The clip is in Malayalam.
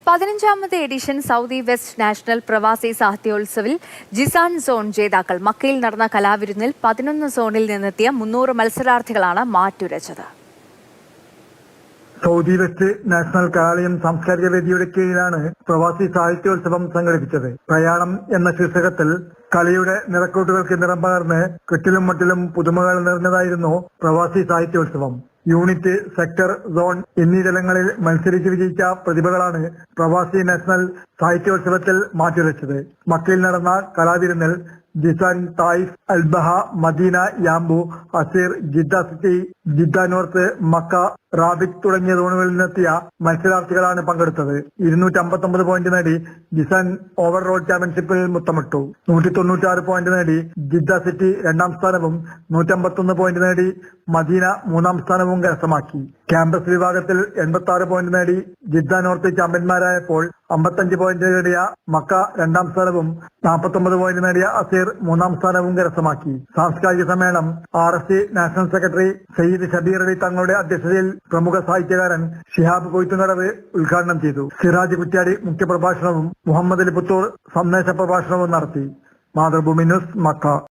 15ാമത് എഡിഷൻ സൗദി വെസ്റ്റ് നാഷണൽ പ്രവാസി സാഹിത്യോത്സവിൽ ജിസാൻ സോൺ ജേതാക്കൾ. മക്കയിൽ നടന്ന കലാവിരുന്നിൽ 11 സോണിൽ നിന്നെത്തിയ 300 മത്സരാർത്ഥികളാണ് മാറ്റുരച്ചത്. സൗദി വെസ്റ്റ് നാഷണൽ കലാലയം സാംസ്കാരിക വേദിയുടെ കീഴിലാണ് പ്രവാസി സാഹിത്യോത്സവം സംഘടിപ്പിച്ചത്. പ്രയാണം എന്ന ശീർഷകത്തിൽ കളിയുടെ നിറക്കൂട്ടുകൾക്ക് നിറം പകർന്ന് കെട്ടിലും മട്ടിലും പുതുമകൾ നിറഞ്ഞതായിരുന്നു പ്രവാസി സാഹിത്യോത്സവം. യൂണിറ്റ്, സെക്ടർ, സോൺ എന്നീ തലങ്ങളിൽ മത്സരിച്ച് വിജയിച്ച പ്രതിഭകളാണ് പ്രവാസി നാഷണൽ സാഹിത്യോത്സവത്തിൽ മാറ്റുരച്ചത്. മക്കയിൽ നടന്ന കലാവിരുന്നിൽ Jizan, Taif, Al Baha, Medina, Yanbu, Asir, Jeddah city, Jeddah north, Mecca, Rabigh തുടങ്ങിയ സോണുകളിൽ നിന്നെത്തിയ മത്സരാർത്ഥികളാണ് പങ്കെടുത്തത്. 259 പോയിന്റ് നേടി ജിസാൻ ഓവറോൾ ചാമ്പ്യൻഷിപ്പിൽ മുത്തമിട്ടു. 196 പോയിന്റ് നേടി ജിദ്ദ സിറ്റി രണ്ടാം സ്ഥാനവും 151 പോയിന്റ് നേടി മദീന മൂന്നാം സ്ഥാനവും കരസ്ഥമാക്കി. ക്യാമ്പസ് വിഭാഗത്തിൽ 86 പോയിന്റ് നേടി ജിദ്ദ നോർത്ത് ചാമ്പ്യന്മാരായപ്പോൾ 55 പോയിന്റ് നേടിയ മക്ക രണ്ടാം സ്ഥാനവും 49 പോയിന്റ് നേടിയ അസീർ മൂന്നാം സ്ഥാനവും കരസ്ഥമാക്കി. സാംസ്കാരിക സമ്മേളനം RSC national secretary Sayyid Shabeer Ali തങ്ങളുടെ അധ്യക്ഷതയിൽ പ്രമുഖ സാഹിത്യകാരൻ ഷിഹാബ് കൊയ്ത്തുകടവ് ഉദ്ഘാടനം ചെയ്തു. സിറാജ് കുറ്റ്യാടി മുഖ്യപ്രഭാഷണവും മുഹമ്മദ് അലി പുത്തൂർ സന്ദേശ പ്രഭാഷണവും നടത്തി. Mathrubhumi news, Mecca.